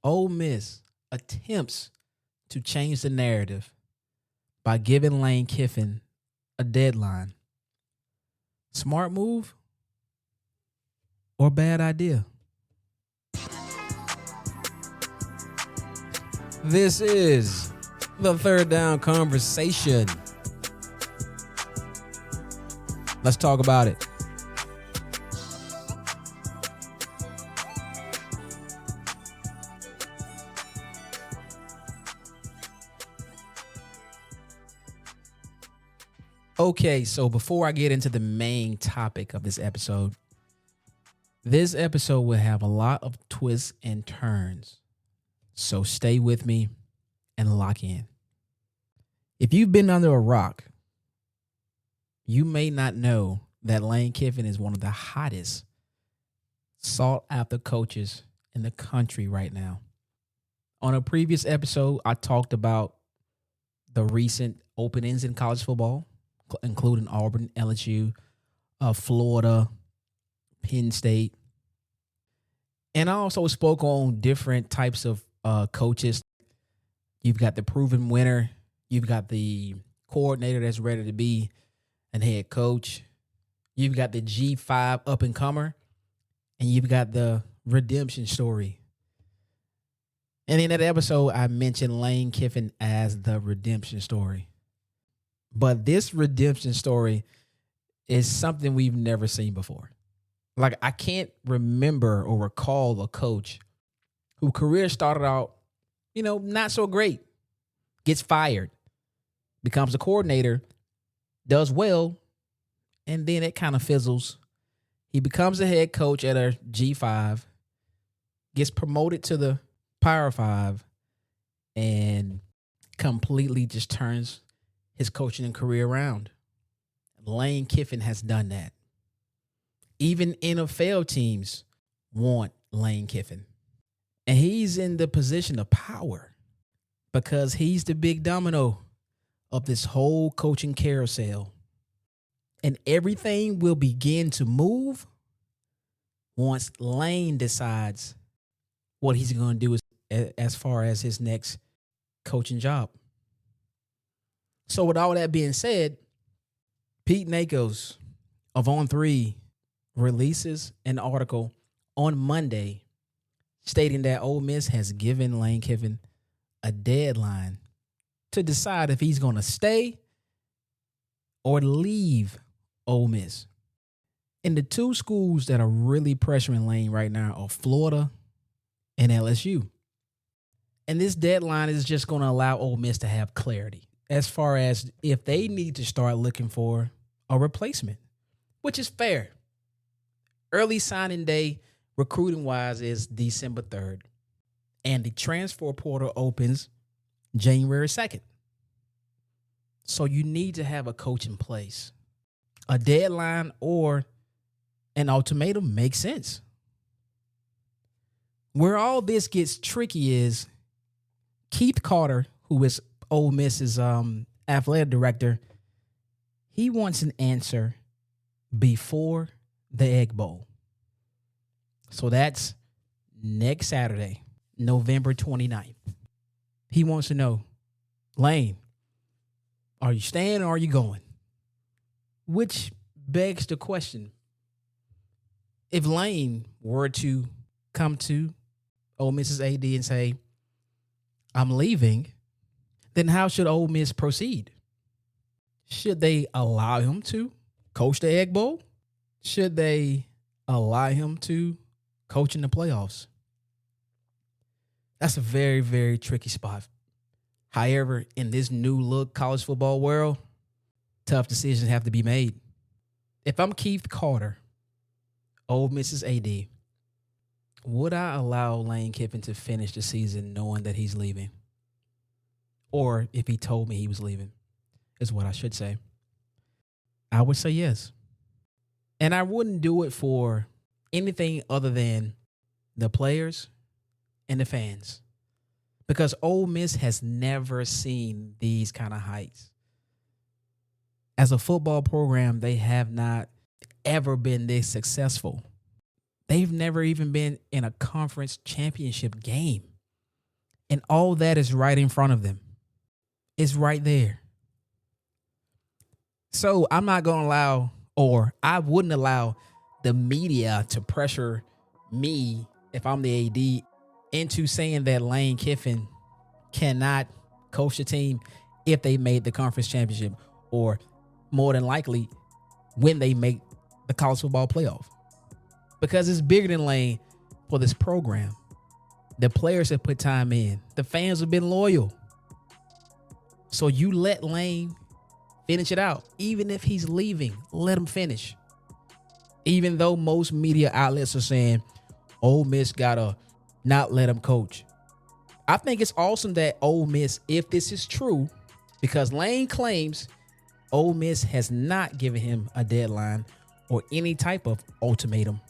Ole Miss attempts to change the narrative by giving Lane Kiffin a deadline. Smart move or bad idea? This is the Third Down Conversation. Let's talk about it. Okay, so before I get into the main topic of this episode will have a lot of twists and turns. So stay with me and lock in. If you've been under a rock, you may not know that Lane Kiffin is one of the hottest sought-after coaches in the country right now. On a previous episode, I talked about the recent openings in college football, including Auburn, LSU, Florida, Penn State. And I also spoke on different types of coaches. You've got the proven winner. You've got the coordinator that's ready to be a head coach. You've got the G5 up-and-comer. And you've got the redemption story. And in that episode, I mentioned Lane Kiffin as the redemption story. But this redemption story is something we've never seen before. Like, I can't remember or recall a coach whose career started out, not so great, gets fired, becomes a coordinator, does well, and then it kind of fizzles. He becomes a head coach at a G5, gets promoted to the Power 5, and completely just turns his coaching career around. Lane Kiffin has done that. Even NFL teams want Lane Kiffin. And he's in the position of power because he's the big domino of this whole coaching carousel. And everything will begin to move once Lane decides what he's going to do as far as his next coaching job. So with all that being said, Pete Nakos of On3 releases an article on Monday stating that Ole Miss has given Lane Kiffin a deadline to decide if he's going to stay or leave Ole Miss. And the two schools that are really pressuring Lane right now are Florida and LSU. And this deadline is just going to allow Ole Miss to have clarity as far as if they need to start looking for a replacement, which is fair. Early signing day, recruiting-wise, is December 3rd, and the transfer portal opens January 2nd. So you need to have a coach in place. A deadline or an ultimatum makes sense. Where all this gets tricky is Keith Carter, who is Ole Miss's athletic director, he wants an answer before the Egg Bowl. So that's next Saturday, November 29th. He wants to know, Lane, are you staying or are you going? Which begs the question, if Lane were to come to Ole Miss's AD and say, I'm leaving, then how should Ole Miss proceed? Should they allow him to coach the Egg Bowl? Should they allow him to coach in the playoffs? That's a very, very tricky spot. However, in this new look college football world, tough decisions have to be made. If I'm Keith Carter, Ole Miss's AD, would I allow Lane Kiffin to finish the season knowing that he's leaving? Or if he told me he was leaving, is what I should say. I would say yes. And I wouldn't do it for anything other than the players and the fans. Because Ole Miss has never seen these kind of heights. As a football program, they have not ever been this successful. They've never even been in a conference championship game. And all that is right in front of them. It's right there. So I'm not going to allow, or I wouldn't allow the media to pressure me, if I'm the AD, into saying that Lane Kiffin cannot coach the team if they made the conference championship, or more than likely when they make the college football playoff. Because it's bigger than Lane for this program. The players have put time in. The fans have been loyal. So you let Lane finish it out. Even if he's leaving, let him finish. Even though most media outlets are saying, Ole Miss gotta not let him coach. I think it's awesome that Ole Miss, if this is true, because Lane claims Ole Miss has not given him a deadline or any type of ultimatum.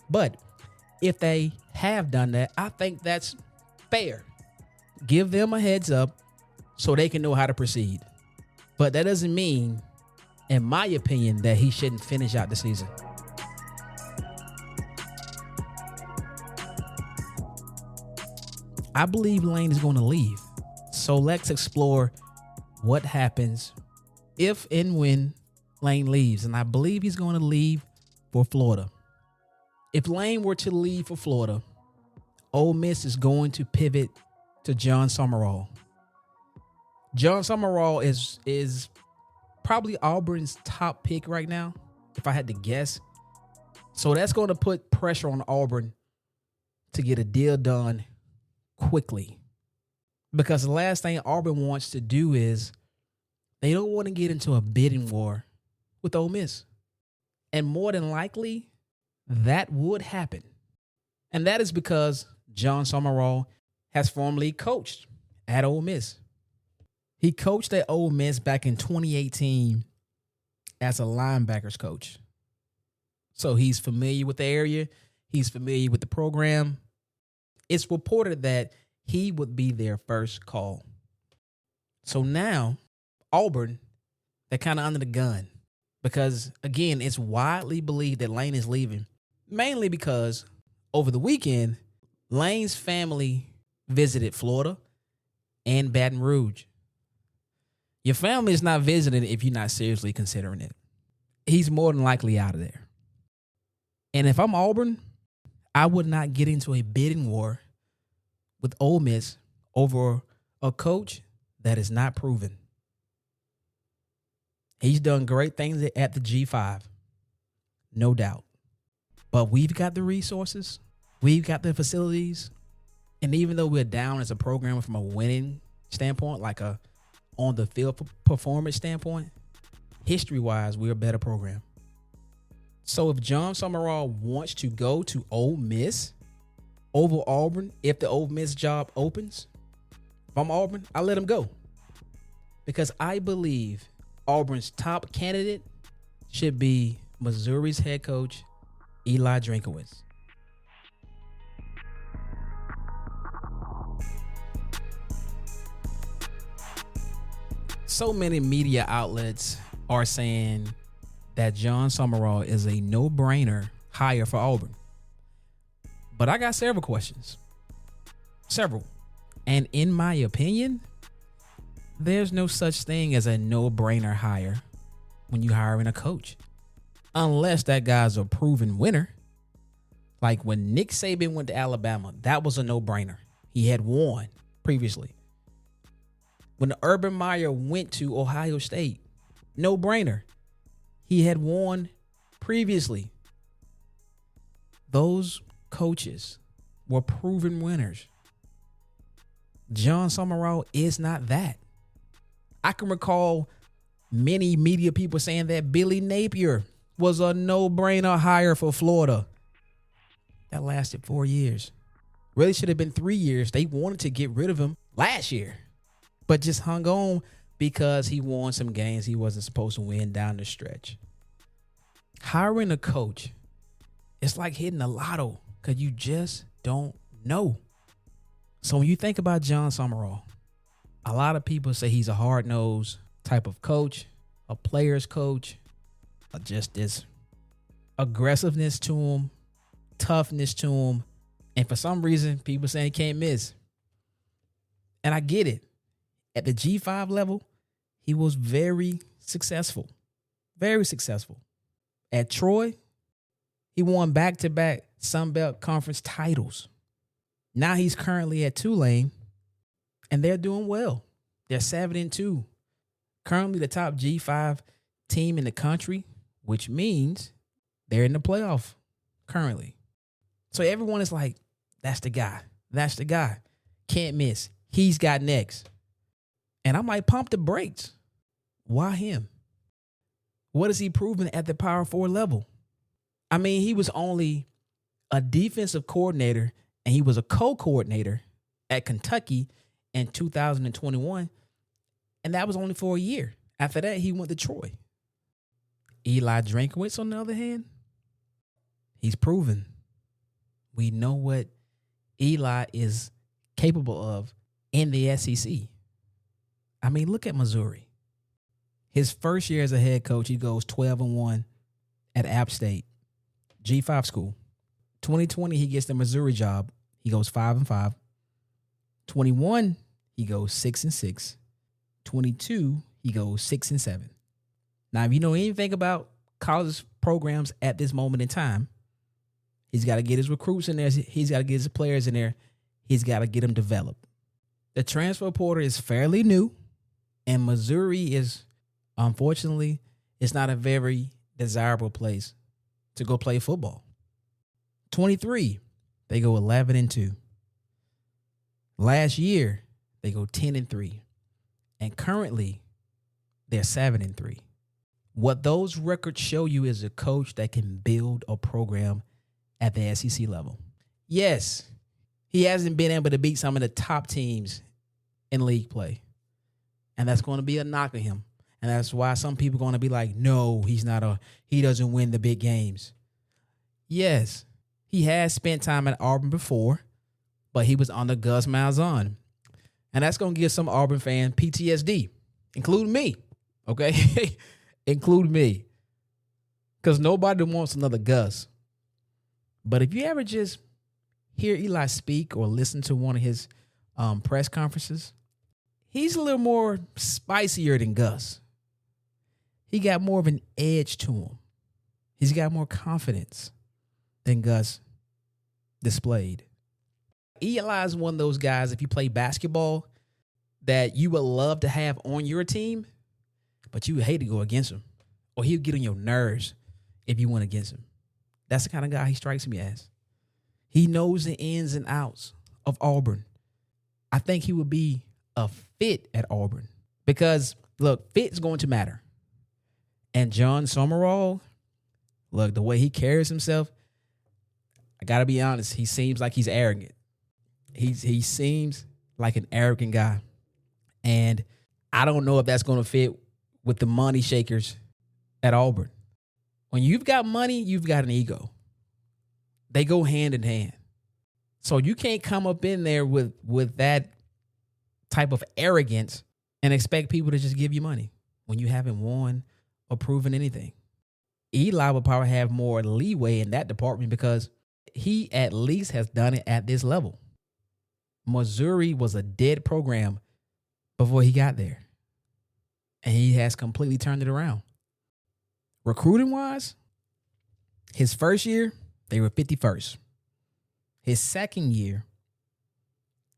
But if they have done that, I think that's fair. Give them a heads up so they can know how to proceed. But that doesn't mean, in my opinion, that he shouldn't finish out the season. I believe Lane is going to leave. So let's explore what happens if and when Lane leaves. And I believe he's going to leave for Florida. If Lane were to leave for Florida, Ole Miss is going to pivot to Jon Sumrall. Jon Sumrall is probably Auburn's top pick right now, if I had to guess. So that's going to put pressure on Auburn to get a deal done quickly. Because the last thing Auburn wants to do is they don't want to get into a bidding war with Ole Miss. And more than likely, that would happen. And that is because Jon Sumrall has formerly coached at Ole Miss. He coached at Ole Miss back in 2018 as a linebackers coach. So he's familiar with the area. He's familiar with the program. It's reported that he would be their first call. So now, Auburn, they're kind of under the gun. Because, again, it's widely believed that Lane is leaving. Mainly because over the weekend, Lane's family visited Florida and Baton Rouge. Your family is not visiting if you're not seriously considering it. He's more than likely out of there. And if I'm Auburn, I would not get into a bidding war with Ole Miss over a coach that is not proven. He's done great things at the G5, no doubt. But we've got the resources. We've got the facilities. And even though we're down as a program from a winning standpoint, like a on the field performance standpoint, history-wise, we're a better program. So if Jon Sumrall wants to go to Ole Miss over Auburn, if the Ole Miss job opens, if I'm Auburn, I let him go. Because I believe Auburn's top candidate should be Missouri's head coach, Eli Drinkwitz. So many media outlets are saying that Jon Sumrall is a no-brainer hire for Auburn. But I got several questions. Several. And in my opinion, there's no such thing as a no-brainer hire when you hiring a coach. Unless that guy's a proven winner. Like when Nick Saban went to Alabama, that was a no-brainer. He had won previously. When Urban Meyer went to Ohio State, no-brainer. He had won previously. Those coaches were proven winners. Jon Sumrall is not that. I can recall many media people saying that Billy Napier was a no-brainer hire for Florida. That lasted 4 years. Really should have been 3 years. They wanted to get rid of him last year, but just hung on because he won some games he wasn't supposed to win down the stretch. Hiring a coach, it's like hitting a lotto because you just don't know. So when you think about Jon Sumrall, a lot of people say he's a hard-nosed type of coach, a player's coach, just this aggressiveness to him, toughness to him, and for some reason, people say he can't miss. And I get it. At the G5 level, he was very successful. Very successful. At Troy, he won back-to-back Sun Belt Conference titles. Now he's currently at Tulane, and they're doing well. They're 7-2. Currently the top G5 team in the country, which means they're in the playoff currently. So everyone is like, that's the guy. That's the guy. Can't miss. He's got next. And I'm like, pump the brakes. Why him? What has he proven at the Power 4 level? I mean, he was only a defensive coordinator and he was a co-coordinator at Kentucky in 2021. And that was only for a year. After that, he went to Troy. Eli Drinkwitz, on the other hand, he's proven. We know what Eli is capable of in the SEC. I mean, look at Missouri. His first year as a head coach, he goes 12-1 at App State, G5 school. 2020, he gets the Missouri job. He goes 5-5. 21, he goes 6-6. 22, he goes 6-7. Now, if you know anything about college programs at this moment in time, he's got to get his recruits in there. He's got to get his players in there. He's got to get them developed. The transfer portal is fairly new, and Missouri is, unfortunately, it's not a very desirable place to go play football. 23, they go 11-2. Last year, they go 10-3. And currently, they're 7-3. What those records show you is a coach that can build a program at the SEC level. Yes, he hasn't been able to beat some of the top teams in league play. And that's going to be a knock on him. And that's why some people are going to be like, no, he doesn't win the big games. Yes, he has spent time at Auburn before, but he was under Gus Malzahn. And that's going to give some Auburn fan PTSD, including me, okay? Include me. Because nobody wants another Gus. But if you ever just hear Eli speak or listen to one of his press conferences, he's a little more spicier than Gus. He got more of an edge to him. He's got more confidence than Gus displayed. Eli is one of those guys, if you play basketball, that you would love to have on your team, but you would hate to go against him. Or he'll get on your nerves if you went against him. That's the kind of guy he strikes me as. He knows the ins and outs of Auburn. I think he would be a fit at Auburn. Because, look, fit's going to matter. And Jon Sumrall, look, the way he carries himself, I got to be honest, he seems like he's arrogant. He seems like an arrogant guy. And I don't know if that's going to fit with the money shakers at Auburn. When you've got money, you've got an ego. They go hand in hand. So you can't come up in there with that type of arrogance and expect people to just give you money when you haven't won or proven anything. Eli will probably have more leeway in that department because he at least has done it at this level. Missouri was a dead program before he got there. And he has completely turned it around. Recruiting-wise, his first year, they were 51st. His second year,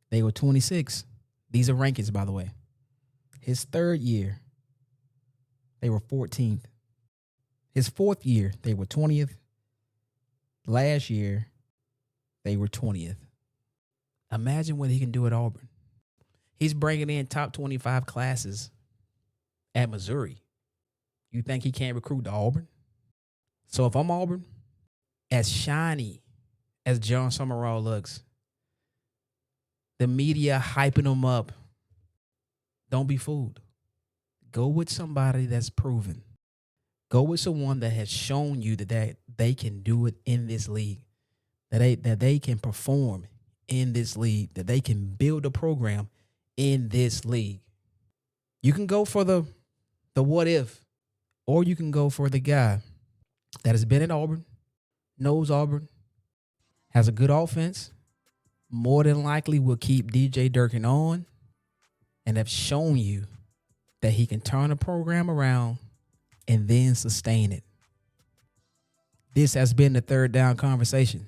they were 26th. These are rankings, by the way. His third year, they were 14th. His fourth year, they were 20th. Last year, they were 20th. Imagine what he can do at Auburn. He's bringing in top 25 classes at Missouri. You think he can't recruit to Auburn? So if I'm Auburn, as shiny as Jon Sumrall looks, the media hyping him up, don't be fooled. Go with somebody that's proven. Go with someone that has shown you that they can do it in this league, that they can perform in this league, that they can build a program in this league. You can go for the what if, or you can go for the guy that has been at Auburn, knows Auburn, has a good offense, more than likely will keep DJ Durkin on, and have shown you that he can turn a program around and then sustain it. This has been the Third Down Conversation.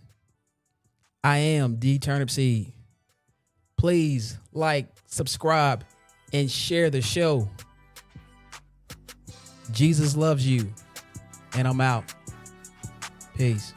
I am D Turnip Seed. Please like, subscribe, and share the show. Jesus loves you, and I'm out. Peace.